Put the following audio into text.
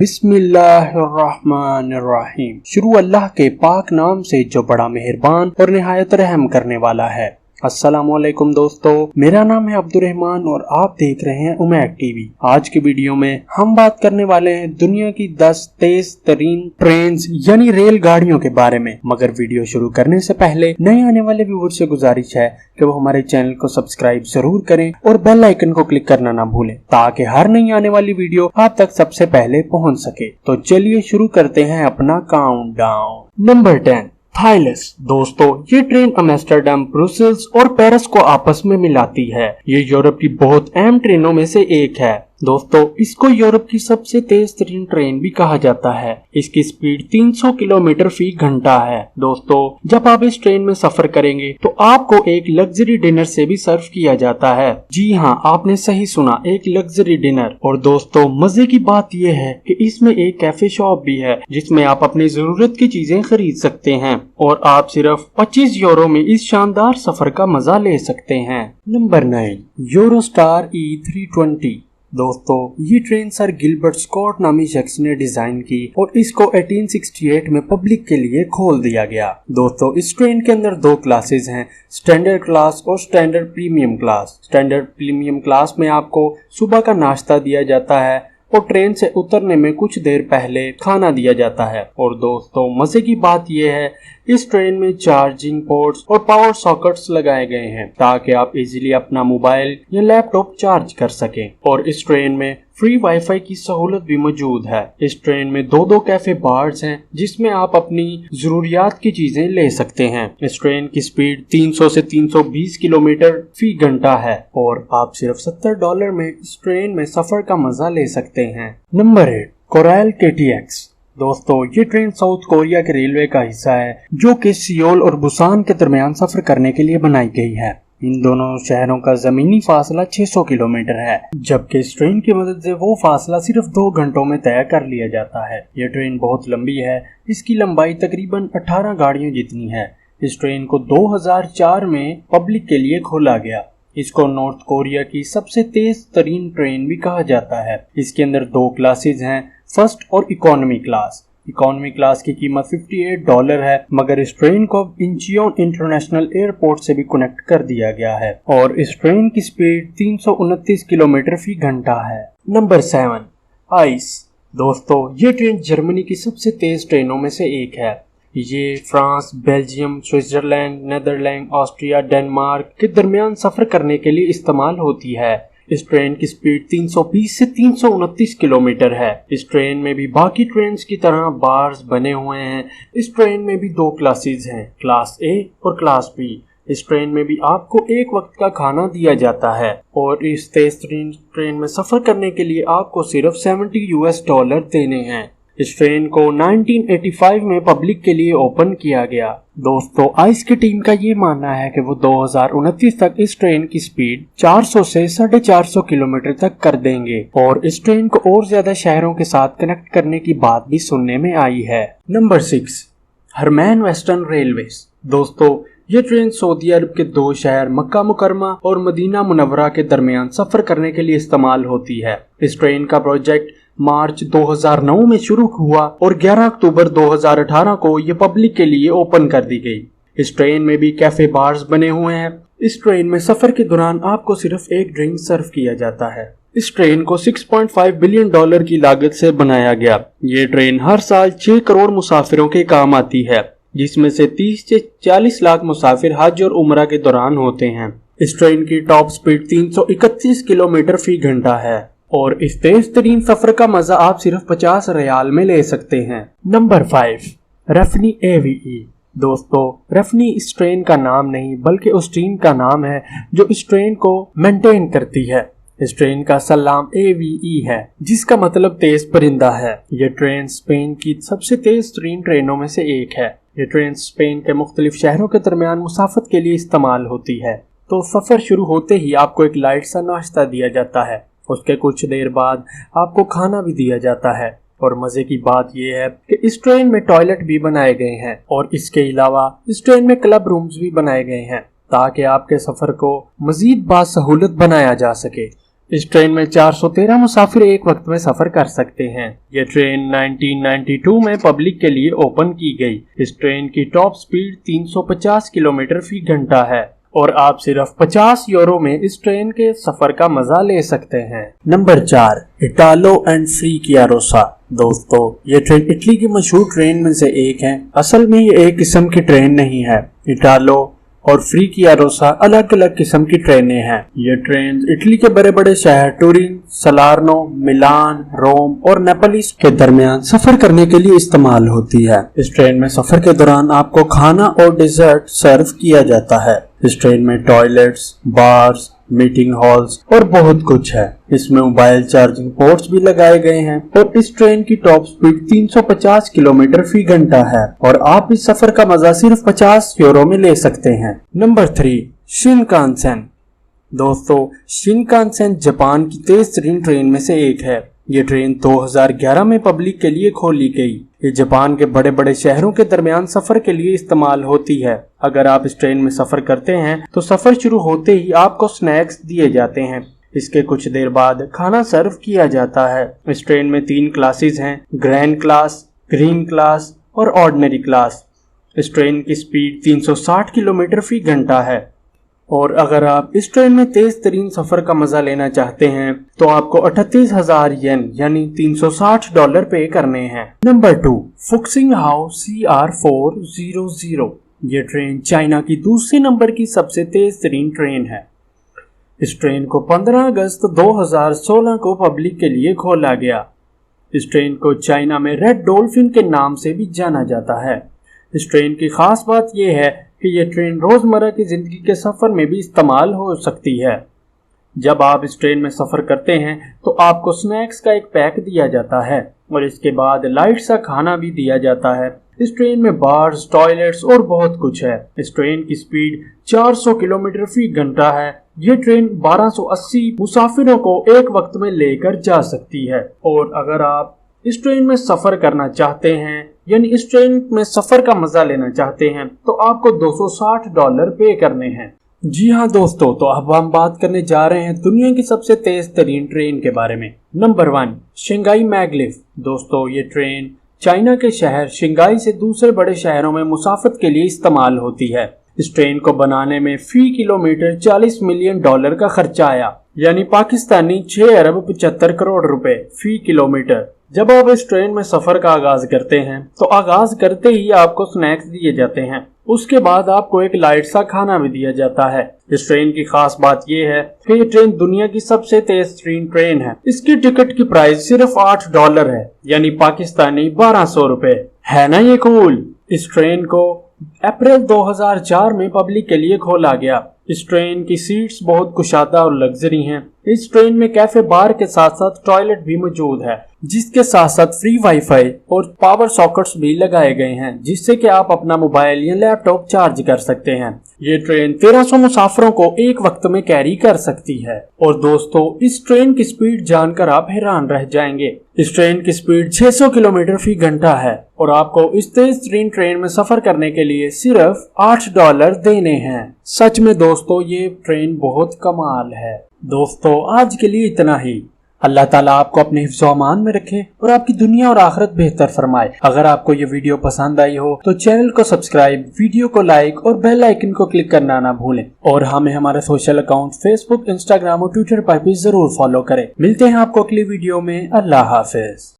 बिस्मिल्लाहिर्रहमानिर्रहीम। शुरू अल्लाह के पाक नाम से जो बड़ा मेहरबान और निहायत रहम करने वाला है। अस्सलामुअलैकुम दोस्तों, मेरा नाम है अब्दुर्रहमान और आप देख रहे हैं उमैक टीवी। आज की वीडियो में हम बात करने वाले हैं दुनिया की 10 तेज तरीन ट्रेन यानी रेलगाड़ियों के बारे में। मगर वीडियो शुरू करने से पहले नए आने वाले व्यूअर से गुजारिश है कि वो हमारे चैनल को सब्सक्राइब जरूर करें और बेल आइकन को क्लिक करना ना भूलें ताकि हर नई आने वाली वीडियो आप तक सबसे पहले पहुंच सके। तो चलिए शुरू करते हैं अपना काउंटडाउन। Number 10, thallus. दोस्तों, ये ट्रेन अम्स्टर्डम, ब्रुसेल्स और पेरिस को आपस में मिलाती है। ये यूरोप की बहुत अहम ट्रेनों में से एक है। दोस्तों, इसको यूरोप की सबसे तेज तरीन ट्रेन भी कहा जाता है। इसकी स्पीड 300 किलोमीटर फी घंटा है। दोस्तों, जब आप इस ट्रेन में सफर करेंगे तो आपको एक लग्जरी डिनर से भी सर्व किया जाता है। जी हाँ, आपने सही सुना, एक लग्जरी डिनर। और दोस्तों, मजे की बात यह है कि इसमें एक कैफे शॉप भी है जिसमें आप अपनी जरूरत की चीजें खरीद सकते हैं और आप सिर्फ 25 यूरो में इस शानदार सफर का मजा ले सकते हैं। Number 9, Eurostar E320। दोस्तों, ये ट्रेन सर गिलबर्ट स्कॉट नामी शख्स ने डिजाइन की और इसको 1868 में पब्लिक के लिए खोल दिया गया। दोस्तों, इस ट्रेन के अंदर 2 क्लासेस हैं, स्टैंडर्ड क्लास और standard premium class. Standard premium class में आपको सुबह का नाश्ता दिया जाता है और ट्रेन से उतरने में कुछ देर पहले खाना दिया जाता है। और दोस्तों, मजे की बात यह है, इस ट्रेन में चार्जिंग पोर्ट्स और पावर सॉकेट्स लगाए गए हैं ताकि आप इजीली अपना मोबाइल या लैपटॉप चार्ज कर सकें। और इस ट्रेन में फ्री वाईफाई की सहूलत भी मौजूद है। इस ट्रेन में 2 कैफे बार्स हैं जिसमें आप अपनी जरूरियात की चीजें ले सकते हैं। इस ट्रेन की स्पीड 300 से 320 किलोमीटर फी घंटा है और आप सिर्फ $70 में इस ट्रेन में सफर का मजा ले सकते हैं। Number 8, कोराइल KTX। दोस्तों, ये ट्रेन साउथ कोरिया के रेलवे का हिस्सा है जो कि सियोल और बुसान के दरमियान सफर करने के लिए बनाई गई है। इन दोनों शहरों का जमीनी फासला 600 किलोमीटर है, जबकि इस ट्रेन की मदद से वो फासला सिर्फ 2 घंटों में तय कर लिया जाता है। ये ट्रेन बहुत लंबी है, इसकी लंबाई तकरीबन 18 गाड़ियों जितनी है। इस ट्रेन को 2004 में पब्लिक के लिए खोला गया। इसको नॉर्थ कोरिया की सबसे तेज तरीन ट्रेन भी कहा जाता है। इसके अंदर 2 क्लासेज हैं, फर्स्ट और इकोनॉमी क्लास। इकोनॉमी क्लास की कीमत $58 है, मगर इस ट्रेन को इंचियोन इंटरनेशनल एयरपोर्ट से भी कनेक्ट कर दिया गया है और इस ट्रेन की स्पीड 329 किलोमीटर फी घंटा है। Number 7, ice. दोस्तों, ये ट्रेन जर्मनी की सबसे तेज ट्रेनों में से एक है। ये France, Belgium, Switzerland, Netherland, Austria, Denmark के दरमियान सफर करने के लिए इस्तेमाल होती है। इस ट्रेन की स्पीड 320 से 329 किलोमीटर है। इस ट्रेन में भी बाकी ट्रेन की तरह बार्स बने हुए हैं। इस ट्रेन में भी 2 क्लासेस हैं, क्लास A और क्लास B। इस ट्रेन में भी आपको एक वक्त का खाना दिया जाता है और इस तेज ट्रेन में सफर करने के लिए आपको सिर्फ $70 देने हैं। इस ट्रेन को 1985 में पब्लिक के लिए ओपन किया गया। दोस्तों, आइस की टीम का ये मानना है कि वो 2029 तक इस ट्रेन की स्पीड 400 से 450 किलोमीटर तक कर देंगे और इस ट्रेन को और ज्यादा शहरों के साथ कनेक्ट करने की बात भी सुनने में आई है। Number 6, Harman Western Railways. दोस्तों, ये ट्रेन सऊदी अरब के 2 शहर मक्का मुकरमा और मदीना मुनव्वरा के दरमियान सफर करने के लिए इस्तेमाल होती है। इस ट्रेन का प्रोजेक्ट मार्च 2009 में शुरू हुआ और 11 अक्टूबर 2018 को ये पब्लिक के लिए ओपन कर दी गई। इस ट्रेन में भी कैफे बार्स बने हुए हैं। इस ट्रेन में सफर के दौरान आपको सिर्फ एक ड्रिंक सर्व किया जाता है। इस ट्रेन को $6.5 बिलियन की लागत से बनाया गया। ये ट्रेन हर साल 6 करोड़ मुसाफिरों के काम आती है, जिसमें से 30 से 40 लाख मुसाफिर हज और उम्रा के दौरान होते हैं। इस ट्रेन की टॉप स्पीड 331 किलोमीटर फी घंटा है और इस तेज तरीन सफर का मजा आप सिर्फ 50 रियाल में ले सकते हैं। Number 5, रेफनी AVE। दोस्तों, रेफनी इस ट्रेन का नाम नहीं बल्कि उस टीम का नाम है जो इस ट्रेन को मेंटेन करती है। इस ट्रेन का सलाम AVE है जिसका मतलब तेज परिंदा है। यह ट्रेन स्पेन की सबसे तेज तरीन ट्रेनों में से एक है। यह ट्रेन स्पेन के मुख्तलिफ शहरों के दरमियान मुसाफत के लिए इस्तेमाल होती है। तो सफर शुरू होते ही आपको एक लाइट सा नाश्ता दिया जाता है, उसके कुछ देर बाद आपको खाना भी दिया जाता है और मजे की बात यह है कि इस ट्रेन में टॉयलेट भी बनाए गए हैं और इसके अलावा इस ट्रेन में क्लब रूम्स भी बनाए गए हैं ताकि आपके सफर को मजीद बासहूलत बनाया जा सके। इस ट्रेन में 413 मुसाफिर एक वक्त में सफर कर सकते हैं। ये ट्रेन 1992 में पब्लिक के लिए ओपन की गई। इस ट्रेन की टॉप स्पीड 350 किलोमीटर फी घंटा है और आप सिर्फ 50 यूरो में इस ट्रेन के सफर का मजा ले सकते हैं। Number 4, Italo and Frecciarossa. दोस्तों, ये ट्रेन इटली की मशहूर ट्रेन में से एक है। असल में ये एक किस्म की ट्रेन नहीं है। इटालो और फ्रीकियारोसा अलग अलग किस्म की ट्रेनें हैं। ये ट्रेन इटली के बड़े बड़े शहर टूरिन, सलार्नो, मिलान, रोम और नेपोलिस के दरमियान सफर करने के लिए इस्तेमाल होती है। इस ट्रेन में सफर के दौरान आपको खाना और डिजर्ट सर्व किया जाता है। इस ट्रेन में टॉयलेट्स, बार्स, मीटिंग हॉल्स और बहुत कुछ है। इसमें मोबाइल चार्जिंग पोर्ट्स भी लगाए गए हैं और इस ट्रेन की टॉप स्पीड 350 किलोमीटर फी घंटा है और आप इस सफर का मजा सिर्फ 50 यूरो में ले सकते हैं। Number 3, Shinkansen. दोस्तों, शिनकानसेन जापान की तेज तरीन ट्रेन में से एक है। ये ट्रेन 2011 में पब्लिक के लिए खोली गई। ये जापान के बड़े बड़े शहरों के दरमियान सफर के लिए इस्तेमाल होती है। अगर आप इस ट्रेन में सफर करते हैं तो सफर शुरू होते ही आपको स्नैक्स दिए जाते हैं। इसके कुछ देर बाद खाना सर्व किया जाता है। इस ट्रेन में 3 क्लासेस हैं, ग्रैंड क्लास, ग्रीन क्लास और ऑर्डिनरी क्लास। इस ट्रेन की स्पीड 360 किलोमीटर फी घंटा है और अगर आप इस ट्रेन में तेज तरीन सफर का मजा लेना चाहते हैं तो आपको 38,000 येन यानी $360 पे करने हैं। नंबर 2, फुक्सिंग हाओ CR400। ये ट्रेन चाइना की दूसरे नंबर की सबसे तेज तरीन ट्रेन है। इस ट्रेन को 15 अगस्त 2016 को पब्लिक के लिए खोला गया। इस ट्रेन को चाइना में रेड डॉल्फिन के नाम से भी जाना जाता है। इस ट्रेन की खास बात यह है कि यह ट्रेन रोजमर्रा की जिंदगी के सफर में भी इस्तेमाल हो सकती है। जब आप इस ट्रेन में सफर करते हैं तो आपको स्नैक्स का एक पैक दिया जाता है और इसके बाद लाइट सा खाना भी दिया जाता है। इस ट्रेन में बार्स, टॉयलेट्स और बहुत कुछ है। इस ट्रेन की स्पीड 400 किलोमीटर फी घंटा है। ये ट्रेन 1280 मुसाफिरों को एक वक्त में लेकर जा सकती है और अगर आप इस ट्रेन में सफर करना चाहते हैं यानी इस ट्रेन में सफर का मजा लेना चाहते हैं तो आपको $260 पे करने हैं। जी हाँ दोस्तों, तो अब हम बात करने जा रहे हैं दुनिया की सबसे तेज तरीन ट्रेन के बारे में। Number 1, Shanghai maglev. दोस्तों, ये ट्रेन चाइना के शहर शंघाई से दूसरे बड़े शहरों में मुसाफिर के लिए इस्तेमाल होती है। इस ट्रेन को बनाने में फी किलोमीटर $40 मिलियन का खर्चा आया यानी पाकिस्तानी 6 अरब 75 करोड़ रुपए फी किलोमीटर। जब आप इस ट्रेन में सफर का आगाज करते हैं तो आगाज करते ही आपको स्नैक्स दिए जाते हैं। उसके बाद आपको एक लाइट सा खाना भी दिया जाता है। इस ट्रेन की खास बात यह है कि ये ट्रेन दुनिया की सबसे तेज तरीन ट्रेन है। इसकी टिकट की प्राइस सिर्फ $8 है यानी पाकिस्तानी 1200 रुपए। है ना ये कूल। इस ट्रेन को अप्रैल 2004 में पब्लिक के लिए खोला गया। इस ट्रेन की सीट्स बहुत कुशादा और लग्जरी हैं। इस ट्रेन में कैफे बार के साथ साथ टॉयलेट भी मौजूद है जिसके साथ साथ फ्री वाईफाई और पावर सॉकेट्स भी लगाए गए हैं जिससे कि आप अपना मोबाइल या लैपटॉप चार्ज कर सकते हैं। ये ट्रेन 1300 मुसाफिरों को एक वक्त में कैरी कर सकती है और दोस्तों, इस ट्रेन की स्पीड जानकर आप हैरान रह जाएंगे। इस ट्रेन की स्पीड 600 किलोमीटर फी घंटा है और आपको इस तेज तरीन ट्रेन में सफर करने के लिए सिर्फ $8 देने हैं। सच में दोस्तों, ये ट्रेन बहुत कमाल है। दोस्तों, आज के लिए इतना ही। अल्लाह ताला आपको अपने हिफ्ज़ व अमान में रखे और आपकी दुनिया और आखिरत बेहतर फरमाए। अगर आपको ये वीडियो पसंद आई हो तो चैनल को सब्सक्राइब, वीडियो को लाइक और बेल आइकन को क्लिक करना ना भूलें और हमें हमारे सोशल अकाउंट फेसबुक, इंस्टाग्राम और ट्विटर पर भी जरूर फॉलो करें। मिलते हैं आपको अगली वीडियो में। अल्लाह हाफिज।